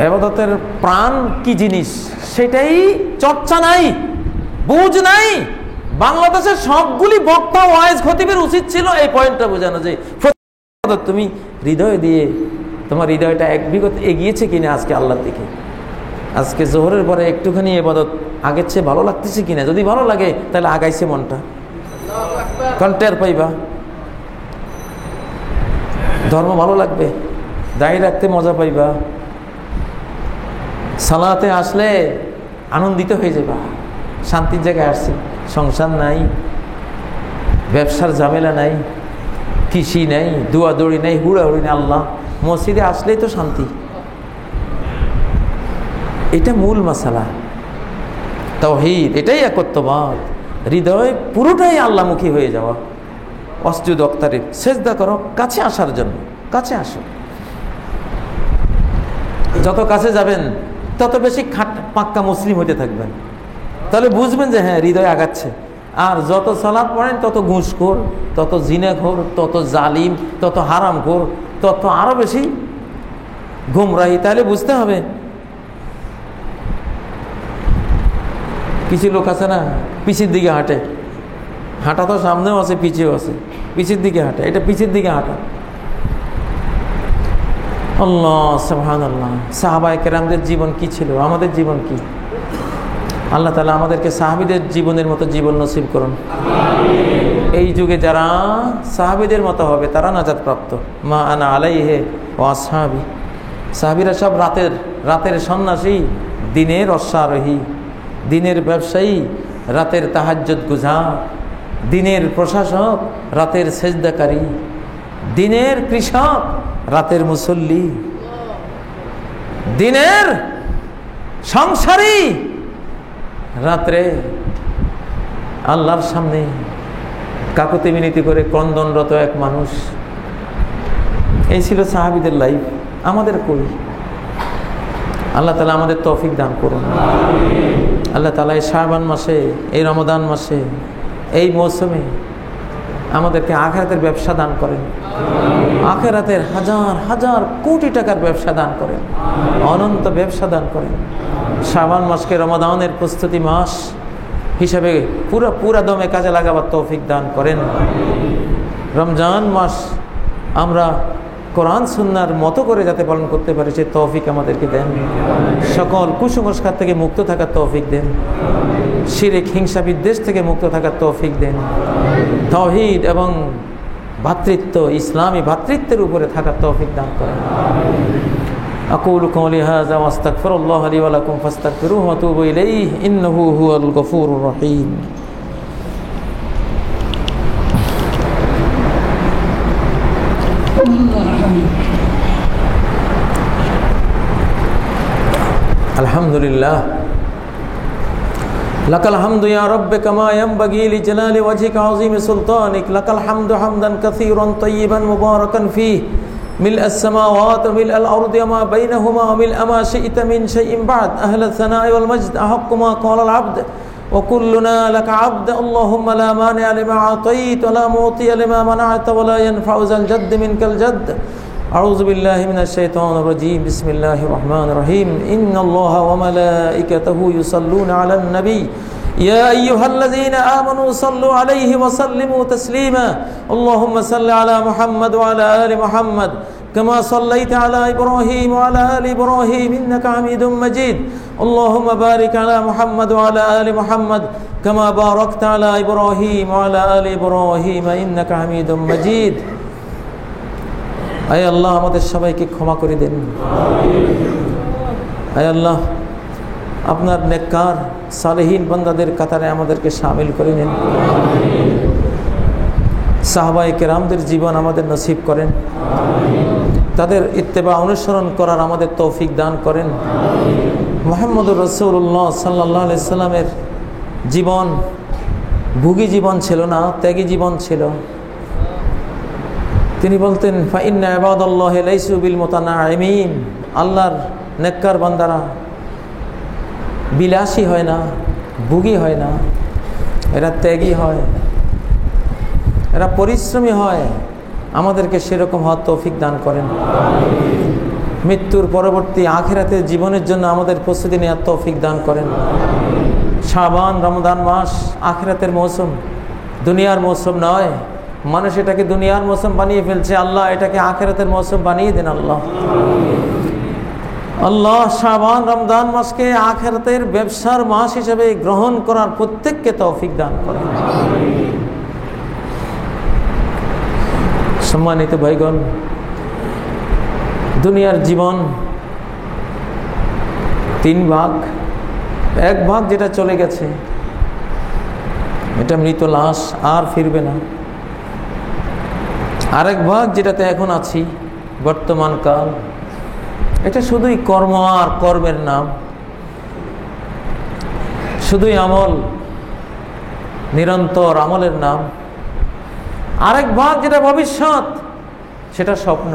ইবাদতের প্রাণ কি জিনিস সেটাই চর্চা নাই, বুঝ নাই। বাংলাদেশের সবগুলি বক্তা, ওয়াইজ, খতিবের উচিত ছিল এই পয়েন্টটা বোঝানো যে তুমি হৃদয় দিয়ে, তোমার হৃদয়টা এক বিগত এগিয়েছে কিনা আজকে আল্লাহর দিকে। আজকে জোহরের পরে একটুখানি ইবাদত আগের চেয়ে ভালো লাগতেছে কিনা। যদি ভালো লাগে তাহলে আগাইছে মনটা, কারণ টের পাইবা। ধর্ম ভালো লাগবে, দাঁড়িয়ে রাখতে মজা পাইবা, সালাতে আসলে আনন্দিত হয়ে যাবা, শান্তির জায়গায় আসছে, সংসার নাই, ব্যবসার ঝামেলা নাই, কৃষি নেই, দৌড়াদৌড়ি নেই, হুড়াহুড়ি নেই। আল্লাহ মসজিদে আসলেই তো শান্তি। এটা মূল মাসালা, তাওহীদ, এটাই একত্ববাদ। হৃদয় পুরোটাই আল্লাহমুখী হয়ে যাওয়া। অসজুদ ওয়াক্তারিব, সেজদা করো, কাছে আসার জন্য, কাছে আসো। যত কাছে যাবেন তত বেশি পাক্কা মুসলিম হতে থাকবেন, তাহলে বুঝবেন যে হ্যাঁ হৃদয় আগাচ্ছে। আর যত সালাত পড়েন তত ঘুষখোর, তত জিনাখোর, তত জালিম, তত হারামখোর, তত আরো বেশি গুমরাহি। তাহলে বুঝতে হবে কিছু লোক আছে না পিছের দিকে হাঁটে, হাঁটা তো সামনেও আছে পিছেও আছে, পিছের দিকে হাঁটে, এটা পিছের দিকে হাঁটা। আল্লাহ সুবহানাল্লাহ। সাহাবায়ে কেরামদের জীবন কি ছিল, আমাদের জীবন কি? আল্লাহ তাআলা আমাদেরকে সাহাবীদের জীবনের মতো জীবন নসিব করুন। এই যুগে যারা সাহাবীদের মতো হবে তারা নাজাত প্রাপ্ত। মা আনা আলাইহি ওয়া আসহাবি। সাহাবীরা সব রাতের সন্ন্যাসী, দিনের অশ্বারোহী, দিনের ব্যবসায়ী, রাতের তাহাজ্জুদ গুজার, দিনের প্রশাসক, রাতের সেজদাকারী, দিনের কৃষক, রাতের মুসল্লি, দিনের সংসারী, রাত্রে আল্লাহর সামনে কাকুতি মিনতি করে ক্রন্দনরত এক মানুষ। এই ছিল সাহাবীদের লাইফ। আমাদের কই? আল্লাহ তাআলা আমাদের তৌফিক দান করুন। আল্লাহ তাআলা এই শাবান মাসে, এই রমাদান মাসে, এই মৌসুমে আমাদেরকে আখিরাতের ব্যবসা দান করেন, আখিরাতের হাজার হাজার কোটি টাকার ব্যবসা দান করেন, অনন্ত ব্যবসা দান করেন। শাবান মাসকে রমাদানের প্রস্তুতি মাস হিসাবে পুরা দমে কাজে লাগাবার তৌফিক দান করেন। রমজান মাস আমরা কোরআন সুন্নাহর মতো করে যাতে পালন করতে পারি সে তৌফিক আমাদেরকে দেন। সকল কুসংস্কার থেকে মুক্ত থাকার তৌফিক দেন, শিরক হিংসা বিদ্বেষ থেকে মুক্ত থাকার তৌফিক দেন, তাওহীদ এবং ভ্রাতৃত্ব, ইসলামী ভ্রাতৃত্বের উপরে থাকার তৌফিক দান করেন। আকুলু কওলি হাযা ওয়া আস্তাগফিরুল্লাহ লি ওয়া লাকুম ফাস্তাগফিরুহু ওয়া তুবু ইলাইহি ইন্নাহু হুয়াল গফুরুর রহিম। আলহামদুলিল্লাহ। লাকাল হামদু ইয়া রাব্বি কামা ইয়ানবাগি লিজালালি ওয়াজহিকা আযীমি সুলতানিক। লাকাল হামদু হামদান কাসীরান তাইয়িবান মুবারাকান ফীহি মিলআস সামাওয়াতি ওয়া মিলআল আরদি ওয়া মা বাইনাহুমা ওয়া মিলআ মা শি'তা মিন শাইইন বা'দ। আহলাস সানা'i ওয়াল majd আহাক্কু মা ক্বালাল 'abদ ওয়া কুল্লুনা লাকা 'abদ। আল্লাহুম্মা লা মানি'a লিমা আ'তাইতা ওয়া লা মু'তিয়া লিমা মানা'তা ওয়া লা ইয়ানফা'ু যাল জাদ্দি মিনকাল জাদ্দ। أعوذ بالله من الشيطان الرجيم. بسم الله الرحمن الرحيم. إن الله وملائكته يصلون على النبي يا أيها الذين آمنوا صلوا عليه وسلموا تسليما. اللهم صل على محمد وعلى آل محمد كما صليت على إبراهيم وعلى آل إبراهيم إنك حميد مجيد. اللهم بارك على محمد وعلى آل محمد كما باركت على إبراهيم وعلى آل إبراهيم إنك حميد مجيد. আয় আল্লাহ আমাদের সবাইকে ক্ষমা করে দেন। আয় আল্লাহ আপনার নেককার সালেহীন বান্দাদের কাতারে আমাদেরকে শামিল করে নেন। সাহাবায়ে কেরামদের জীবন আমাদের নসিব করেন, তাদের ইত্তেবা অনুসরণ করার আমাদের তৌফিক দান করেন। মুহাম্মদুর রাসূলুল্লাহ সাল্লাল্লাহু আলাইহি সাল্লামের জীবন ভোগী জীবন ছিল না, ত্যাগী জীবন ছিল। তিনি বলতেন ফাইন্না ইবাদাল্লাহি লাইসু বিল মুতানাইমিন। আল্লাহর নেককার বান্দারা বিলাসী হয় না, ভোগী হয় না, এরা ত্যাগী হয়, এরা পরিশ্রমী হয়। আমাদেরকে সেরকম হওয়ার তৌফিক দান করেন। মৃত্যুর পরবর্তী আখিরাতের জীবনের জন্য আমাদের প্রস্তুতি নেওয়ার তৌফিক দান করেন। শাবান রমজান মাস আখিরাতের মৌসুম, দুনিয়ার মৌসুম নয়। মানুষ এটাকে দুনিয়ার মৌসুম বানিয়ে ফেলছে, আল্লাহ এটাকে আখিরাতের মৌসুম বানিয়ে দেন। আল্লাহ আল্লাহ শাবান রমজান মাসকে আখিরাতের ব্যবসার মাস হিসেবে গ্রহণ করার প্রত্যেককে তৌফিক দান করেন। সম্মানিত ভাইগণ, দুনিয়ার জীবন 3 ভাগ। 1 ভাগ যেটা চলে গেছে, এটা মৃত লাশ, আর ফিরবে না। আরেক ভাগ যেটাতে এখন আছি, বর্তমান কাল, এটা শুধুই কর্ম আর কর্মের নাম, শুধুই আমল, নিরন্তর আমলের নাম। আরেক ভাগ যেটা ভবিষ্যৎ, সেটা স্বপ্ন।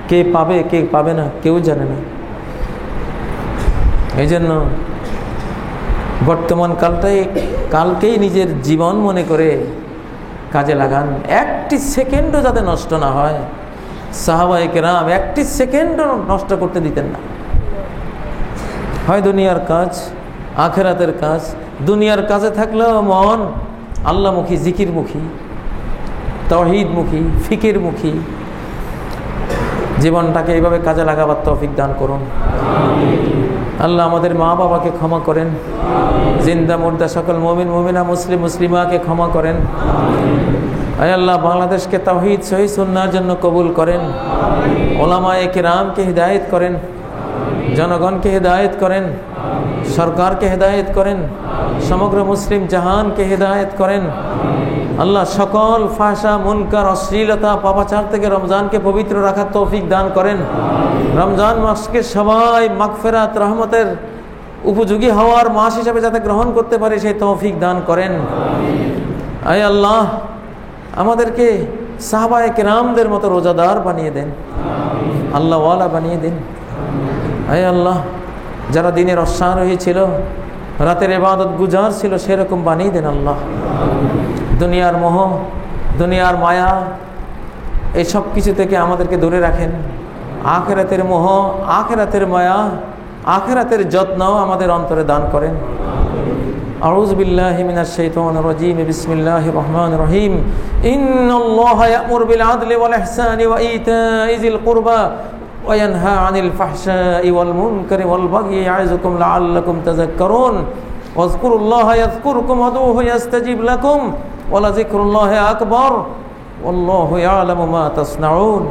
কে পাবে কে পাবে না কেউ জানে না। এই জন্য বর্তমান কালকেই নিজের জীবন মনে করে কাজে লাগান। 1টি সেকেন্ডও যাতে নষ্ট না হয়। সাহাবায়ে কেরাম 1টি সেকেন্ডও নষ্ট করতে দিতেন না। হয় দুনিয়ার কাজ, আখিরাতের কাজ। দুনিয়ার কাজে থাকলেও মন আল্লাহমুখী, জিকিরমুখী, তাওহীদমুখী, ফিকিরমুখী। জীবনটাকে এইভাবে কাজে লাগাবার তৌফিক দান করুন। আল্লাহ আমাদের মা বাবাকে ক্ষমা করেন। জিন্দা মুর্দা সকল মুমিন মুমিনা, মুসলিম মুসলিমাকে ক্ষমা করেন। আয় আল্লাহ বাংলাদেশকে তাওহীদ সহিহ সুন্নাহর জন্য কবুল করেন। উলামায়ে কিরামকে হিদায়াত করেন, জনগণকে হিদায়াত করেন, সরকারকে হিদায়াত করেন, সমগ্র মুসলিম জাহানকে হিদায়াত করেন। আল্লাহ সকল ফাহশা, মুনকার, অশ্লীলতা, পাপাচার থেকে রমজানকে পবিত্র রাখার তৌফিক দান করেন। রমজান মাসকে সবাই মাগফিরাত, রহমতের উপযোগী হওয়ার মাস হিসেবে যাতে গ্রহণ করতে পারে সেই তৌফিক দান করেন। আয় আল্লাহ আমাদেরকে সাহাবায়ে কেরামদের মতো রোজাদার বানিয়ে দেন, আল্লাহ ওয়ালা বানিয়ে দেন। আয় আল্লাহ যারা দিনের অশ্বারোহী ছিল, রাতের ইবাদত গুজার ছিল, সেরকম বানিয়ে দেন আল্লাহ। দুনিয়ার মোহ, দুনিয়ার মায়া, এই সব কিছু থেকে আমাদেরকে দূরে রাখেন। আখিরাতের মোহ, আখিরাতের মায়া, আখিরাতের যত্ন আমাদের অন্তরে দান করেন। আউযু বিল্লাহি মিনাশ শাইতানির রাজীম। বিসমিল্লাহির রহমানির রহিম। ইন্নাল্লাহা ইয়া'মুরু বিল আদলি ওয়াল ইহসানি ওয়া ইতা'i যিল কুরবা ওয়া ইয়ানহা আনিল ফাহশা'i ওয়াল মুনকারি ওয়াল বাগyi ইয়া'iযুকুম লা'আল্লাকুম তাযাক্কারুন। ওয়াযকুরুল্লাহা ইয়াযকুরকুম ওয়াদউহু ইয়াস্তাজিব লাকুম ওয়া লাযিকরুল্লাহি আকবার ওয়াল্লাহু ইয়া'লামু মা তাসনাউন।